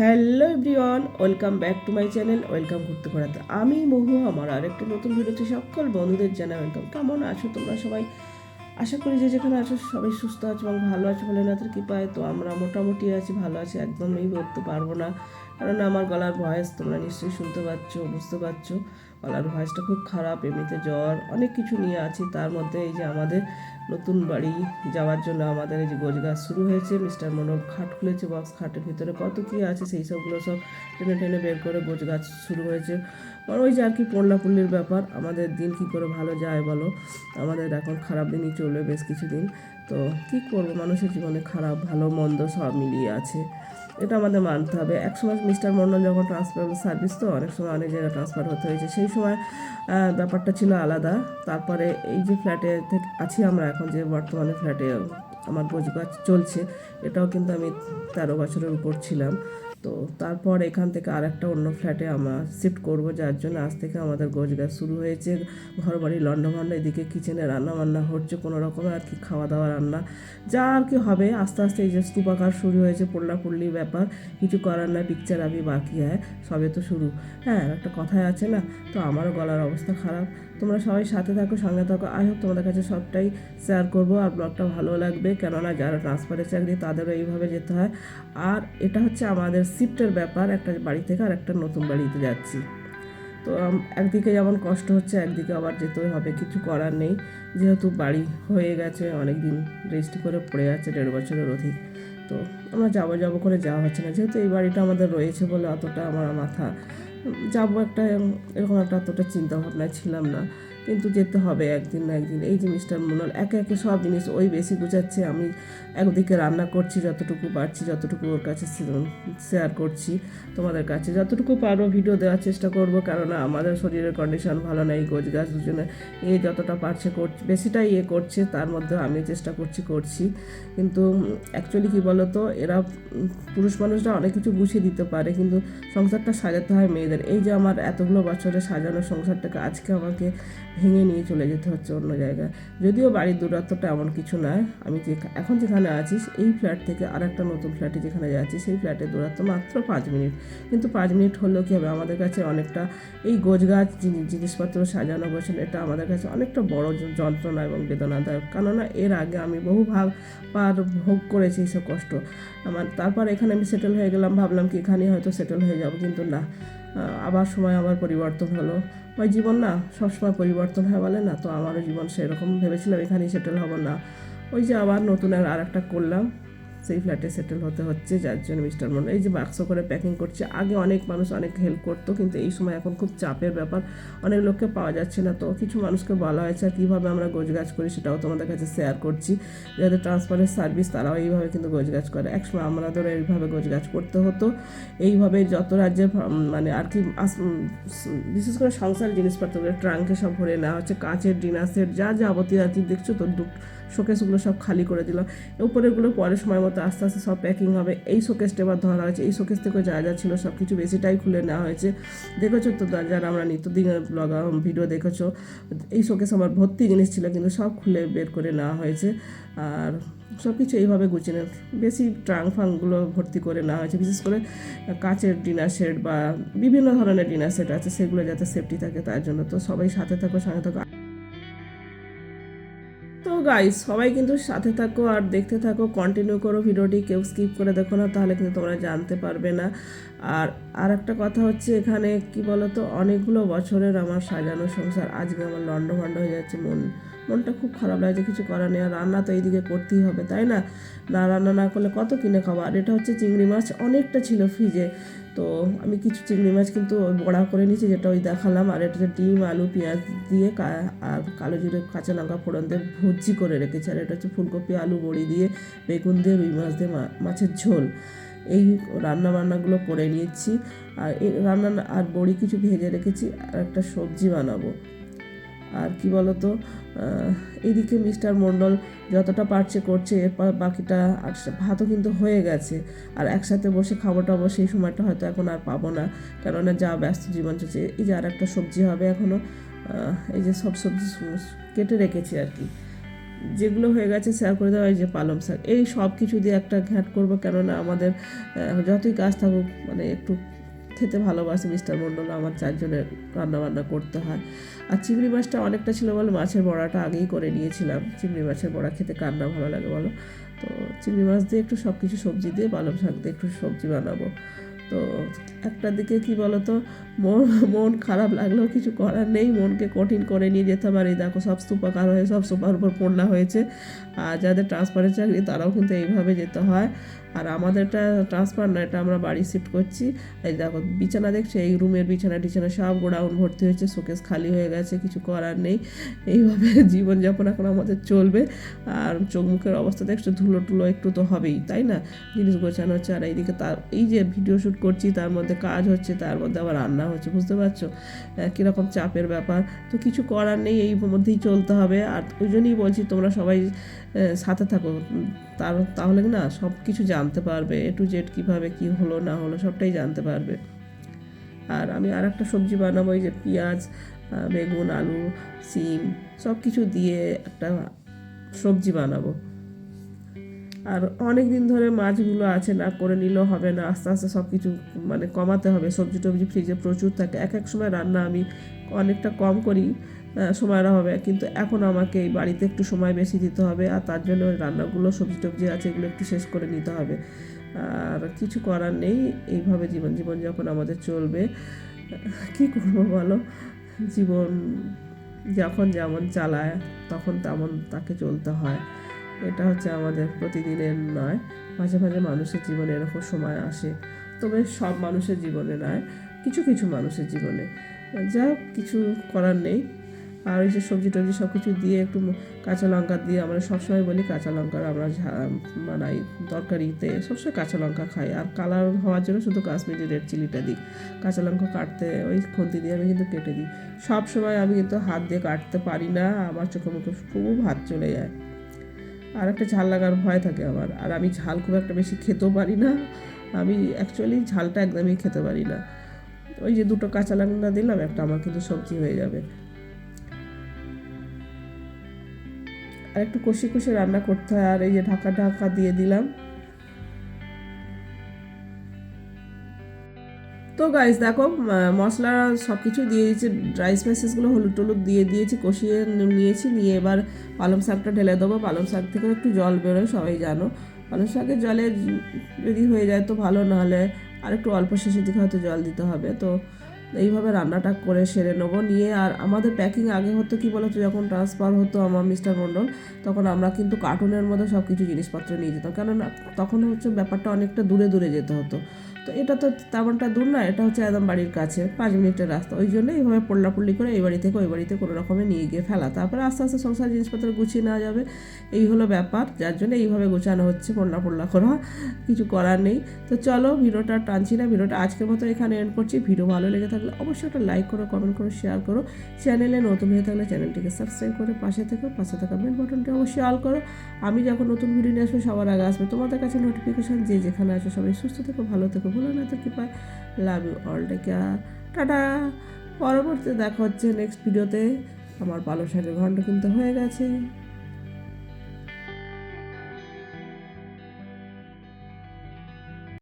Hello everyone, welcome back to my channel. Welcome করতে করাতে আমি মহু আমার আরেকটা নতুন ভিডিওতে সকল বন্ধুদের জানাই ওয়েলকাম। কেমন আছো তোমরা সবাই? আশা করি যে যেখানে আছো সবাই সুস্থ আছো এবং ভালো আছো বলে না কৃপায়। তো আমরা মোটামুটি আছি, ভালো আছি, একদমই বলতে পারবো না, কারণ আমার গলার ভয়েস তোমরা নিশ্চয়ই শুনতে পাচ্ছ, বুঝতে পারছো। গলার ভয়েসটা খুব খারাপ, এমনিতে জ্বর অনেক কিছু নিয়ে আছি। তার মধ্যে এই যে আমাদের নতুন বাড়ি যাওয়ার জন্য আমাদের এই যে গোছগাছ শুরু হয়েছে। মিস্টার মনোর খাট খুলেছে, বক্স খাটের ভিতরে কত কী আছে সেই সবগুলো সব টেনে টেনে বের করে গোছগাছ শুরু হয়েছে। ওই যে আর কি পল্লাপুল্লির ব্যাপার, আমাদের দিন কি করে ভালো যায় বলো। আমাদের এখন খারাপ দিনই চলবে বেশ কিছুদিন। তো কী করবো, মানুষের জীবনে খারাপ ভালো মন্দ সব মিলিয়ে আছে, এটা আমাদের মানতে হবে। একসময় মিস্টার মন্ডল যখন ট্রান্সফার সার্ভিস, তো অনেক সময় অনেক জায়গায় ট্রান্সফার হতে হয়েছে, সেই সময় ব্যাপারটা ছিল আলাদা। তারপরে এই যে ফ্ল্যাটে আছি আমরা এখন, যে বর্তমানে ফ্ল্যাটে আমার গোছগাছ চলছে, এটাও কিন্তু আমি 13 বছরের উপর ছিলাম। তো তারপর এখান থেকে আরেকটা অন্য ফ্ল্যাটে আমরা শিফট করব, যার জন্য আজ থেকে আমাদের গোছগাছ শুরু হয়েছে। ঘর বাড়ি লন্ডভন্ড, এদিকে কিচেনে রান্না বান্না হচ্ছে, কোনো রকমের আর কি খাওয়া দাওয়া রান্না যা আর কি হবে আস্তে আস্তে। এই যে স্তূপাকার শুরু হয়েছে, পল্লাপল্লির ব্যাপার, কিছু করার নাই, পিকচার আবি বাকি হয়, সবে তো শুরু। হ্যাঁ, একটা কথাই আছে না, তো আমারও গলার অবস্থা খারাপ। তোমরা সবাই সাথে থাকো, সঙ্গে থাকো। আই হোপ তোমাদের কাছে সবটাই শেয়ার করবো, আর ব্লগটা ভালো লাগবে, কেননা যারা ট্রান্সফারের চাকরি তাদেরও এইভাবে যেতে হয়। আর এটা হচ্ছে আমাদের শিফটের ব্যাপার, একটা বাড়ি থেকে আর একটা নতুন বাড়িতে যাচ্ছি। তো একদিকে যেমন কষ্ট হচ্ছে, একদিকে আবার যেতেই হবে, কিছু করার নেই। যেহেতু বাড়ি হয়ে গেছে, অনেক দিন রেজিস্ট্রি করে পড়ে আছে, 1.5 বছরের অধিক। তো আমরা যাবো যাবো করে যাওয়া হচ্ছে না, যেহেতু এই বাড়িটা আমাদের রয়েছে বলে অতটা আমার মাথা যাবো একটা এরকম একটা অতটা চিন্তা ভাবনায় ছিলাম না। কিন্তু যেতে হবে একদিন না একদিন। এই যে মিস্টার মুনাল একে একে সব জিনিস ওই বেশি গুছাচ্ছে, আমি একদিকে রান্না করছি, যতটুকু পারছি, যতটুকু ওর কাছে শেয়ার করছি, তোমাদের কাছে যতটুকু পারবো ভিডিও দেওয়ার চেষ্টা করব, কেননা আমাদের শরীরের কন্ডিশন ভালো নেই। গোছগাছ দুজনে যতটা পারছে করছে, বেশিটাই করছে, তার মধ্যে আমি চেষ্টা করছি। কিন্তু অ্যাকচুয়ালি কী বলো তো, এরা পুরুষ মানুষরা অনেক কিছু গুছিয়ে দিতে পারে, কিন্তু সংসারটা সাজাতে হয় মেয়েদের। এই যে আমার এতগুলো বছরে সাজানো সংসারটাকে আজকে আমাকে ভেঙে নিয়ে চলে যেতে হচ্ছে অন্য জায়গায়। যদিও বাড়ির দূরত্বটা এমন কিছু নয়, আমি যে এখন যেখানে আছি এই ফ্ল্যাট থেকে আর একটা নতুন ফ্ল্যাটে যেখানে যাচ্ছি, সেই ফ্ল্যাটের দূরত্ব মাত্র 5 মিনিট। কিন্তু 5 মিনিট হলেও কী হবে, আমাদের কাছে অনেকটা এই গোছগাছ জিনিসপত্র সাজানো গোছানো, এটা আমাদের কাছে অনেকটা বড় যন্ত্রণা এবং বেদনাদায়ক। কেননা এর আগে আমি বহু পার ভোগ করেছি এইসব কষ্ট। তারপর এখানে আমি সেটেল হয়ে গেলাম, ভাবলাম কি এখানেই হয়তো সেটেল হয়ে যাব, কিন্তু না, আবার সময় আবার পরিবর্তন হলো। ওই জীবন না সবসময় পরিবর্তন হয় বলে না, তো আমারও জীবন সেরকম ভেবেছিলাম এখানেই সেটেল হব, না, ওই যে আবার নতুন আর একটা করলাম, সেই ফ্ল্যাটে সেটেল হতে হচ্ছে। যার জন্য মিস্টার মন্ডল এই যে বাক্স করে প্যাকিং করছে। আগে অনেক মানুষ অনেক হেল্প করতো, কিন্তু এই সময় এখন খুব চাপের ব্যাপার, অনেক লোককে পাওয়া যাচ্ছে না। তো কিছু মানুষকে বলা হয়েছে আর কীভাবে আমরা গোছগাছ করি সেটাও তোমাদের কাছে শেয়ার করছি। যাদের ট্রান্সফারের সার্ভিস তারাও এইভাবে কিন্তু গোছগাছ করে। একসময় আমাদেরও এইভাবে গোছগাছ করতে হতো। এইভাবে যত রাজ্যের মানে আর কি বিশেষ করে সংসার জিনিসপত্রগুলো ট্রাঙ্কে সব ভরে নেওয়া হচ্ছে, কাঁচের ডিনার সেট যা যাবতীয় আর কি দেখছো তো, শোকেসগুলো সব খালি করে দিলাম। উপরেগুলো পরে সময় মতো আস্তে আস্তে সব প্যাকিং হবে। এই শোকেসটা এবার ধরা হয়েছে, এই শোকেস থেকে যা যা ছিল সব কিছু বেশিটাই খুলে নেওয়া হয়েছে। দেখেছো তো, যারা আমরা নিত্যদিনের ব্লগ ভিডিও দেখেছো, এই শোকেস আমার ভর্তি জিনিস ছিল, কিন্তু সব খুলে বের করে নেওয়া হয়েছে। আর সব কিছু এইভাবে গুছিয়ে বেশি ট্রাঙ্ক ভর্তি করে নেওয়া হয়েছে, বিশেষ করে কাচের ডিনার সেট বা বিভিন্ন ধরনের ডিনার সেট আছে, সেগুলো যাতে সেফটি থাকে তার জন্য। তো সবাই সাথে থাকো, সঙ্গে থাকো। তো গাইস, সবাই কিন্তু সাথে থাকো আর দেখতে থাকো, কন্টিনিউ করো ভিডিওটি, কেউ স্কিপ করে দেখো না, তাহলে কিন্তু তোমরা জানতে পারবে না। আর একটা কথা হচ্ছে, এখানে কি বলতো, অনেকগুলো বছরের আমার সাজানো সংসার আজকে আমার লন্ডভন্ড হয়ে যাচ্ছে। মনটা খুব খারাপ লাগছে, কিছু করার নেই। আর রান্না তো এইদিকে করতেই হবে, তাই না? না রান্না না করলে কত কিনে খাবো। আর এটা হচ্ছে চিংড়ি মাছ, অনেকটা ছিল ফ্রিজে, তো আমি কিছু চিংড়ি মাছ কিন্তু বড়া করে নিয়েছি, যেটা ওই দেখালাম। আর এটা হচ্ছে ডিম আলু পেঁয়াজ দিয়ে আর কালো জিরে কাঁচা লঙ্কা ফোড়ন দিয়ে ভুজি করে রেখেছি। আর এটা হচ্ছে ফুলকপি আলু বড়ি দিয়ে বেগুন দিয়ে রুই মাছ দিয়ে মাছের ঝোল। এই রান্নাবান্নাগুলো করে নিয়েছি। আর এই রান্না আর বড়ি কিছু ভেজে রেখেছি, আর একটা সবজি বানাবো। আর কি বলতো, এইদিকে মিস্টার মণ্ডল যতটা পারছে করছে, এরপর বাকিটা আর ভাতও কিন্তু হয়ে গেছে। আর একসাথে বসে খাবো টাবো সেই সময়টা হয়তো এখন আর পাবো না, কেননা যা ব্যস্ত জীবন চলছে। এই যে আর একটা সবজি হবে এখনও, এই যে সব সবজি কেটে রেখেছি আর কি, যেগুলো হয়ে গেছে শেয়ার করে দেওয়া, এই যে পালং শাক, এই সব কিছু দিয়ে একটা ঘ্যাট করবো, কেননা আমাদের যতই কাজ থাকুক মানে একটু খেতে ভালোবাসে মিস্টার মণ্ডল, আমার 4 জনের রান্নাবান্না করতে হয়। আর চিংড়ি মাছটা অনেকটা ছিল বলে মাছের বড়াটা আগেই করে নিয়েছিলাম। চিংড়ি মাছের বড়া খেতে কার না ভালো লাগে বলো। তো চিংড়ি মাছ দিয়ে একটু সব কিছু সবজি দিয়ে পালং শাক দিয়ে একটু সবজি বানাবো। তো একটা দিকে কি বলতো, মন খারাপ লাগলেও কিছু করার নেই, মনকে কঠিন করে নিয়ে যেতে পারি। দেখো সব স্তূপাকার হয়ে সব সোফার উপর পড়লা হয়েছে। আর যাদের ট্রান্সফারের চাকরি তারাও কিন্তু এইভাবে যেতে হয়। আর আমাদেরটা ট্রান্সফার না, এটা আমরা বাড়ি শিফট করছি। এই দেখো বিছানা দেখছো, এই রুমের বিছানা টিছানা সব গোডাউন ভর্তি হয়েছে, শোকেস খালি হয়ে গেছে, কিছু করার নেই। এইভাবে জীবনযাপন এখন আমাদের চলবে। আর চোখ মুখের অবস্থা দেখছো, ধুলো টুলো একটু তো হবেই, তাই না? জিনিস গোছানো হচ্ছে, আর এইদিকে তার এই যে ভিডিও শ্যুট করছি তার মধ্যে কাজ হচ্ছে, তার মধ্যে আবার রান্না হচ্ছে, বুঝতে পারছো কীরকম চাপের ব্যাপার। তো কিছু করার নেই, এই মধ্যেই চলতে হবে। আর ওই জন্যই বলছি তোমরা সবাই সাথে থাকো, তাহলে না সব কিছু জানতে পারবে, A to Z কীভাবে কী হলো না হলো সবটাই জানতে পারবে। আর আমি আর একটা সবজি বানাবো, এই যে পেঁয়াজ, বেগুন, আলু, সিম সব কিছু দিয়ে একটা সবজি বানাবো। আর অনেক দিন ধরে মাছগুলো আছে, না করে নিলেও হবে না, আস্তে আস্তে সব কিছু মানে কমাতে হবে। সবজি টবজি ফ্রিজে প্রচুর থাকে, এক এক সময় রান্না আমি অনেকটা কম করি সময়ের অভাবে, কিন্তু এখন আমাকে এই বাড়িতে একটু সময় বেশি দিতে হবে। আর তার জন্য ওই রান্নাগুলো সবজি টবজি আছে এগুলো একটু শেষ করে নিতে হবে। আর কিছু করার নেই, এইভাবে জীবন যখন আমাদের চলবে। কি করবো বলো, জীবন যখন যেমন চালায় তখন তেমন তাকে চলতে হয়। এটা হচ্ছে আমাদের প্রতিদিনের নয়, মাঝে মাঝে মানুষের জীবনে এরকম সময় আসে, তবে সব মানুষের জীবনে নয়, কিছু কিছু মানুষের জীবনে। যা কিছু করার নেই। আর ওই যে সবজি টবজি সব কিছু দিয়ে একটু কাঁচা লঙ্কা দিয়ে, আমরা সবসময় বলি কাঁচা লঙ্কার আমরা বানাই তরকারিতে, সবসময় কাঁচা লঙ্কা খাই। আর কালার হওয়ার জন্য শুধু কাশ্মীরি রেড চিলিটা দিই। কাঁচা লঙ্কা কাটতে ওই খুন্তি দিয়ে আমি কিন্তু কেটে দিই। সব সময় আমি কিন্তু হাত দিয়ে কাটতে পারি না, আমার চোখে মুখে খুব হাত চলে যায়। আর একটা ঝাল লাগার ভয় থাকে আমার, আর আমি ঝাল খুব একটা বেশি খেতেও পারি না। আমি অ্যাকচুয়ালি ঝালটা একদমই খেতে পারি না। ওই যে 2টো কাঁচা লঙ্কা দিলাম, একটা আমার কিন্তু সবজি হয়ে যাবে। আর একটু কষি কষি রান্না করতে হয়। আর এই যে ঢাকা দিয়ে দিলাম। তো গাইস দেখো মশলা সব কিছু দিয়ে দিয়েছি, ড্রাই স্পাইসেসগুলো হলুদ টলুদ দিয়ে দিয়েছি, কষিয়ে নিয়েছি, নিয়ে এবার পালং শাকটা ঢেলে দেবো। পালং শাক থেকে একটু জল বেরোয়, সবাই জানো। পালং শাকের জলে যদি হয়ে যায় তো ভালো, নাহলে আর একটু অল্প শেষের দিকে হয়তো জল দিতে হবে। তো এইভাবে রান্নাটা করে সেরে নেবো নিয়ে। আর আমাদের প্যাকিং আগে হতো কি বলতো, যখন ট্রান্সফার হতো আমার মিস্টার মণ্ডল, তখন আমরা কিন্তু কার্টুনের মধ্যে সব কিছু জিনিসপত্র নিয়ে যেতাম, কেননা তখন হচ্ছে ব্যাপারটা অনেকটা দূরে দূরে যেতে হতো। তো এটা তো তেমনটা দূর না, এটা হচ্ছে একদম বাড়ির কাছে 5 মিনিটের রাস্তা। ওই জন্য এইভাবে পল্লাপল্লি করে এই বাড়ি থেকে ওই বাড়িতে কোনো রকমে নিয়ে গিয়ে ফেলা, তারপরে আস্তে আস্তে সংসার জিনিসপত্র গুছিয়ে নেওয়া যাবে। এই হলো ব্যাপার, যার জন্য এইভাবে গোছানো হচ্ছে, পল্লা করা, কিছু করার নেই। তো চলো ভিডিওটা টানছি না, ভিডিওটা আজকের মতো এখানে এন্ড করছি। ভিডিও ভালো লেগে থাকলে অবশ্যই একটা লাইক করো, কমেন্ট করো, শেয়ার করো। চ্যানেলে নতুন হয়ে থাকলে চ্যানেলটিকে সাবস্ক্রাইব করে পাশে থাকা বেল বাটনটি অবশ্যই অল করো। আমি যখন নতুন ভিডিও নিয়ে আসবো সবার আগে আসবে তোমাদের কাছে নোটিফিকেশান। যে যেখানে আছো সবাই সুস্থ থেকো, ভালো থেকো, ভুলো না তো কি পায়। Love you all, take care, tata. পরবর্তীতে দেখা হচ্ছে নেক্সট ভিডিওতে। আমার পালং শাকের ঘন্ট কিন্তু হয়ে গেছে।